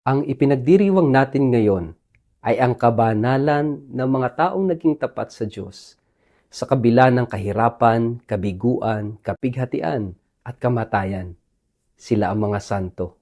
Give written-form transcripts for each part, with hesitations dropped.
Ang ipinagdiriwang natin ngayon ay ang kabanalan ng mga taong naging tapat sa Diyos sa kabila ng kahirapan, kabiguan, kapighatian at kamatayan. Sila ang mga santo.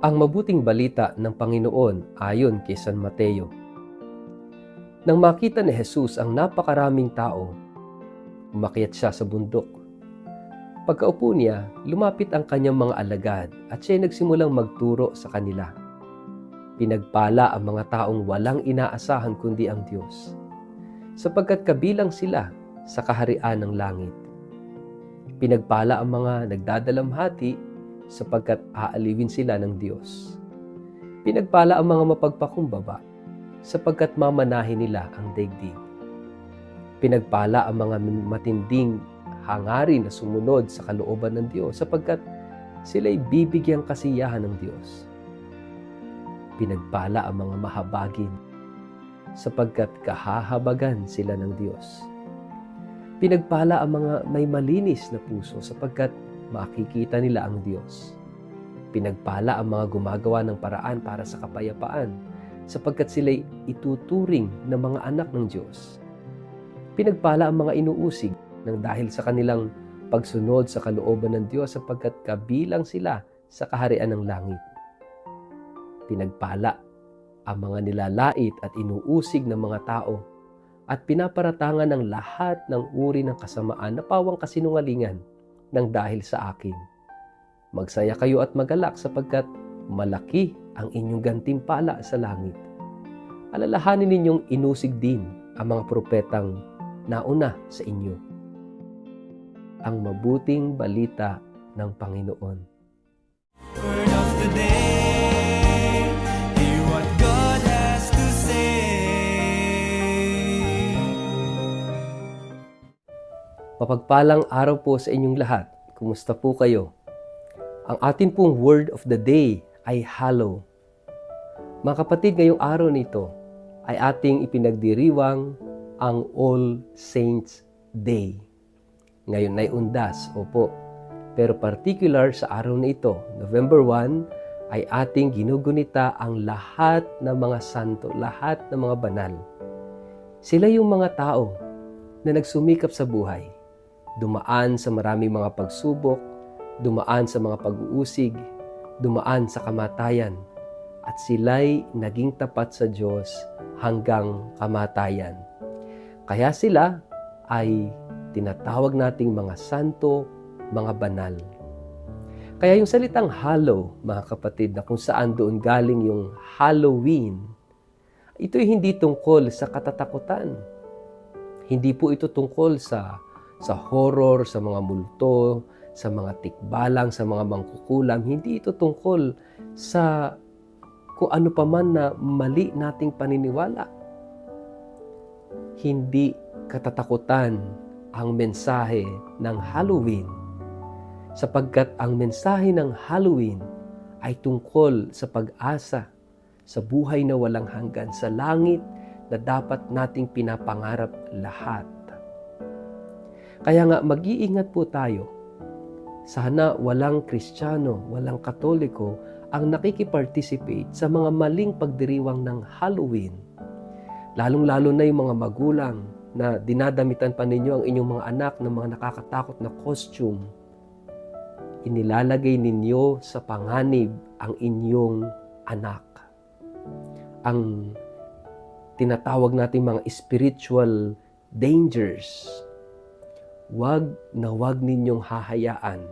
Ang mabuting balita ng Panginoon ayon kay San Mateo. Nang makita ni Jesus ang napakaraming tao, umakyat siya sa bundok. Pagkaupo niya, lumapit ang kanyang mga alagad at siya'y nagsimulang magturo sa kanila. Pinagpala ang mga taong walang inaasahan kundi ang Diyos, sapagkat kabilang sila sa kaharian ng langit. Pinagpala ang mga nagdadalamhati, sapagkat aaliwin sila ng Diyos. Pinagpala ang mga mapagpakumbaba, sapagkat mamanahin nila ang daigdig. Pinagpala ang mga matinding hangarin na sumunod sa kalooban ng Diyos, sapagkat sila'y bibigyang kasiyahan ng Diyos. Pinagpala ang mga mahabagin, sapagkat kahahabagan sila ng Diyos. Pinagpala ang mga may malinis na puso, sapagkat makikita nila ang Diyos. Pinagpala ang mga gumagawa ng paraan para sa kapayapaan, sapagkat sila'y ituturing na mga anak ng Diyos. Pinagpala ang mga inuusig nang dahil sa kanilang pagsunod sa kalooban ng Diyos, sapagkat kabilang sila sa kaharian ng langit. Pinagpala ang mga nilalait at inuusig ng mga tao at pinaparatangan ng lahat ng uri ng kasamaan na pawang kasinungalingan nang dahil sa akin. Magsaya kayo at magalak, sapagkat malaki ang inyong gantimpala sa langit. Alalahanin ninyong inusig din ang mga propetang nauna sa inyo. Ang mabuting balita ng Panginoon. Word of the day, hear what God has to say. Mapagpalang araw po sa inyong lahat. Kumusta po kayo? Ang atin pong word of the day ay hallow. Mga kapatid, ngayong araw nito ay ating ipinagdiriwang ang All Saints Day. Ngayon ay undas, opo. Pero particular sa araw na ito, November 1, ay ating ginugunita ang lahat ng mga santo, lahat ng mga banal. Sila yung mga tao na nagsumikap sa buhay. Dumaan sa maraming mga pagsubok, dumaan sa mga pag-uusig, dumaan sa kamatayan, at sila'y naging tapat sa Diyos hanggang kamatayan. Kaya sila ay tinatawag nating mga santo, mga banal. Kaya yung salitang hallow, mga kapatid, na kung saan doon galing yung Halloween, ito'y hindi tungkol sa katatakutan. Hindi po ito tungkol sa horror, sa mga multo, sa mga tikbalang, sa mga mangkukulam. Hindi ito tungkol sa kung ano pa man na mali nating paniniwala. Hindi katatakutan ang mensahe ng Halloween, sapagkat ang mensahe ng Halloween ay tungkol sa pag-asa, sa buhay na walang hanggan, sa langit na dapat nating pinapangarap lahat. Kaya nga, mag-iingat po tayo. Sana walang Kristiyano, walang Katoliko ang nakikiparticipate sa mga maling pagdiriwang ng Halloween. Lalong-lalo na yung mga magulang na dinadamitan pa ninyo ang inyong mga anak ng mga nakakatakot na costume. Inilalagay ninyo sa panganib ang inyong anak. Ang tinatawag natin mga spiritual dangers. Wag ninyong hahayaan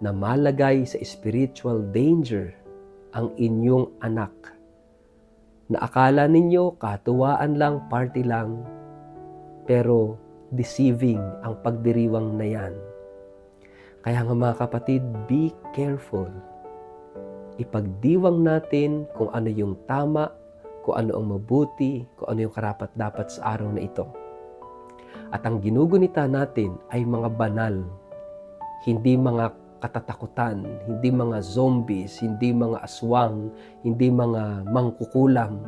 na malagay sa spiritual danger ang inyong anak. Na akala ninyo katuwaan lang, party lang, pero deceiving ang pagdiriwang na yan. Kaya nga mga kapatid, be careful. Ipagdiwang natin kung ano yung tama, kung ano ang mabuti, kung ano yung karapat-dapat sa araw na ito. At ang ginugunita natin ay mga banal, hindi mga katatakutan, hindi mga zombies, hindi mga aswang, hindi mga mangkukulam.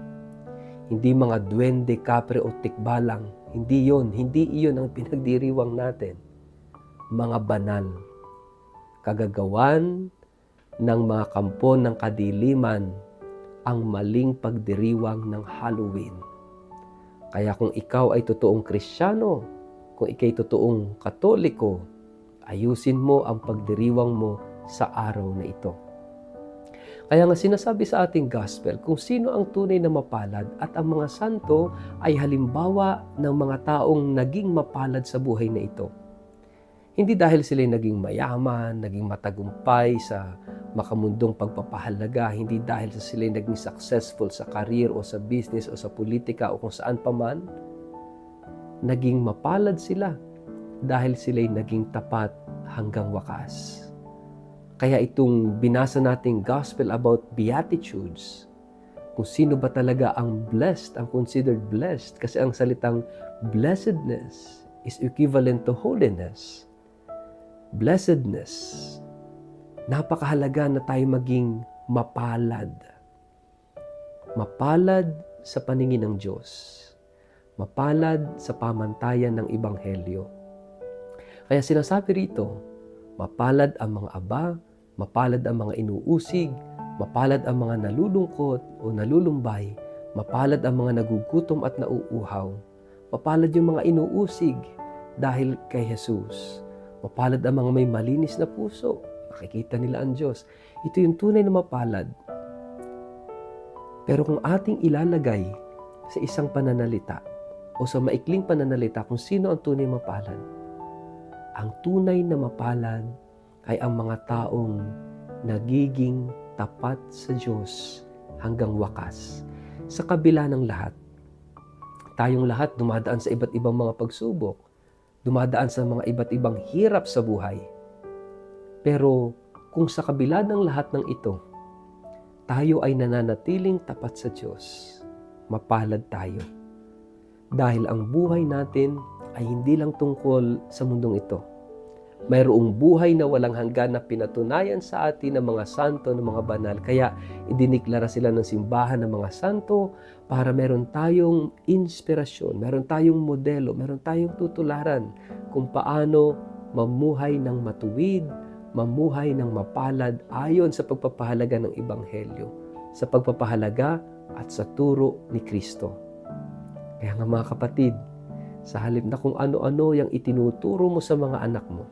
Hindi mga duwende, kapre o tikbalang. Hindi iyon ang pinagdiriwang natin. Mga banal. Kagagawan ng mga kampo ng kadiliman ang maling pagdiriwang ng Halloween. Kaya kung ikaw ay totoong Kristiyano, kung ikay totoong Katoliko, ayusin mo ang pagdiriwang mo sa araw na ito. Kaya nga sinasabi sa ating gospel kung sino ang tunay na mapalad at ang mga santo ay halimbawa ng mga taong naging mapalad sa buhay na ito. Hindi dahil sila naging mayaman, naging matagumpay sa makamundong pagpapahalaga, hindi dahil sila naging successful sa career o sa business o sa politika o kung saan pa man. Naging mapalad sila dahil sila'y naging tapat hanggang wakas. Kaya itong binasa nating gospel about beatitudes, kung sino ba talaga ang blessed, ang considered blessed, kasi ang salitang blessedness is equivalent to holiness. Blessedness, napakahalaga na tayo maging mapalad. Mapalad sa paningin ng Diyos. Mapalad sa pamantayan ng Ebanghelyo. Kaya sinasabi rito, mapalad ang mga aba, mapalad ang mga inuusig, mapalad ang mga nalulungkot o nalulumbay, mapalad ang mga nagugutom at nauuhaw, mapalad yung mga inuusig dahil kay Jesus, mapalad ang mga may malinis na puso, makikita nila ang Diyos. Ito yung tunay na mapalad. Pero kung ating ilalagay sa isang pananalita o sa maikling pananalita kung sino ang tunay mapalad, ang tunay na mapalad ay ang mga taong nagiging tapat sa Diyos hanggang wakas. Sa kabila ng lahat, tayong lahat dumadaan sa iba't ibang mga pagsubok, dumadaan sa mga iba't ibang hirap sa buhay. Pero kung sa kabila ng lahat ng ito, tayo ay nananatiling tapat sa Diyos, mapalad tayo. Dahil ang buhay natin ay hindi lang tungkol sa mundong ito. Mayroong buhay na walang hanggan na pinatunayan sa atin ng mga santo, ng mga banal. Kaya idiniklara sila ng simbahan ng mga santo para meron tayong inspirasyon, meron tayong modelo, meron tayong tutularan kung paano mamuhay ng matuwid, mamuhay ng mapalad ayon sa pagpapahalaga ng Ebanghelyo, sa pagpapahalaga at sa turo ni Kristo. Kaya nga mga kapatid, sa halip na kung ano-ano yung itinuturo mo sa mga anak mo,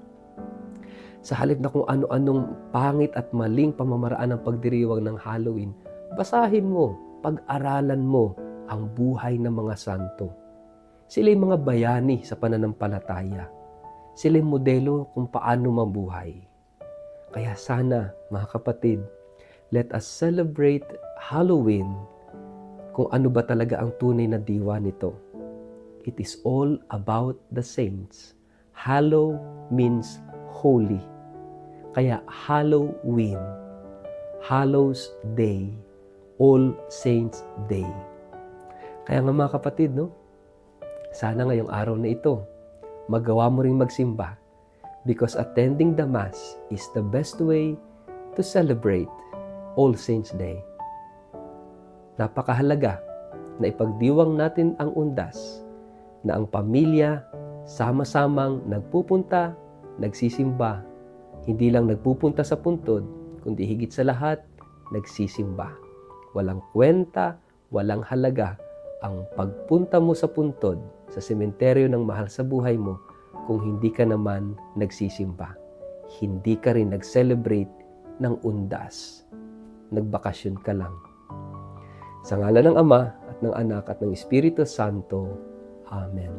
sa halip na kung ano-anong pangit at maling pamamaraan ng pagdiriwang ng Halloween, basahin mo, pag-aralan mo ang buhay ng mga santo. Sila'y mga bayani sa pananampalataya. Sila'y modelo kung paano mabuhay. Kaya sana, mga kapatid, let us celebrate Halloween kung ano ba talaga ang tunay na diwa nito. It is all about the saints. Hallow means holy. Kaya Halloween, Hallows Day, All Saints Day. Kaya nga mga kapatid, no? Sana ngayong araw na ito, magawa mo ring magsimba because attending the Mass is the best way to celebrate All Saints Day. Napakahalaga na ipagdiwang natin ang undas na ang pamilya sama-samang nagpupunta, nagsisimba. Hindi lang nagpupunta sa puntod, kundi higit sa lahat, nagsisimba. Walang kwenta, walang halaga ang pagpunta mo sa puntod, sa sementeryo ng mahal sa buhay mo, kung hindi ka naman nagsisimba. Hindi ka rin nag-celebrate ng undas. Nagbakasyon ka lang. Sa ngalan ng Ama at ng Anak at ng Espiritu Santo. Amen.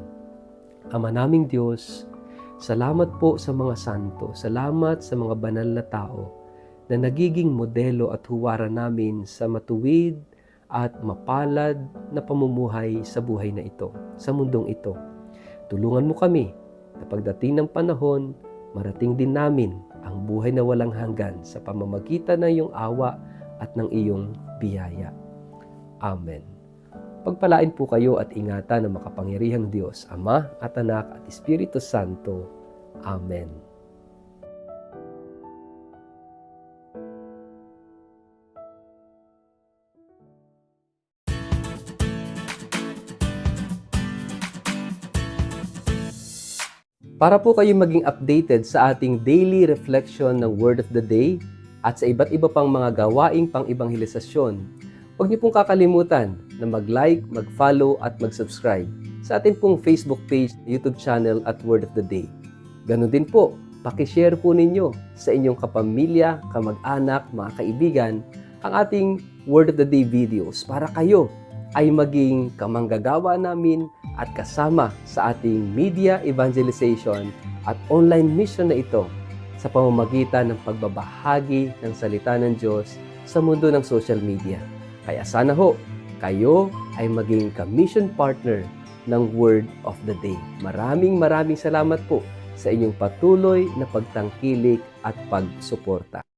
Ama naming Diyos, salamat po sa mga santo. Salamat sa mga banal na tao na nagiging modelo at huwaran namin sa matuwid at mapalad na pamumuhay sa buhay na ito, sa mundong ito. Tulungan mo kami na pagdating ng panahon, marating din namin ang buhay na walang hanggan sa pamamagitan ng iyong awa at ng iyong biyaya. Amen. Pagpalain po kayo at ingatan ng makapangyarihang Diyos, Ama at Anak at Espiritu Santo. Amen. Para po kayo maging updated sa ating daily reflection ng Word of the Day at sa iba't iba pang mga gawaing pang-ibanghelisasyon, huwag niyo pong kakalimutan na mag-like, mag-follow at mag-subscribe sa ating pong Facebook page, YouTube channel at Word of the Day. Ganon din po, pakishare po ninyo sa inyong kapamilya, kamag-anak, mga kaibigan ang ating Word of the Day videos para kayo ay maging kamanggagawa namin at kasama sa ating media evangelization at online mission na ito sa pamamagitan ng pagbabahagi ng salita ng Diyos sa mundo ng social media. Kaya sana ho, kayo ay maging ka-mission partner ng Word of the Day. Maraming salamat po sa inyong patuloy na pagtangkilik at pagsuporta.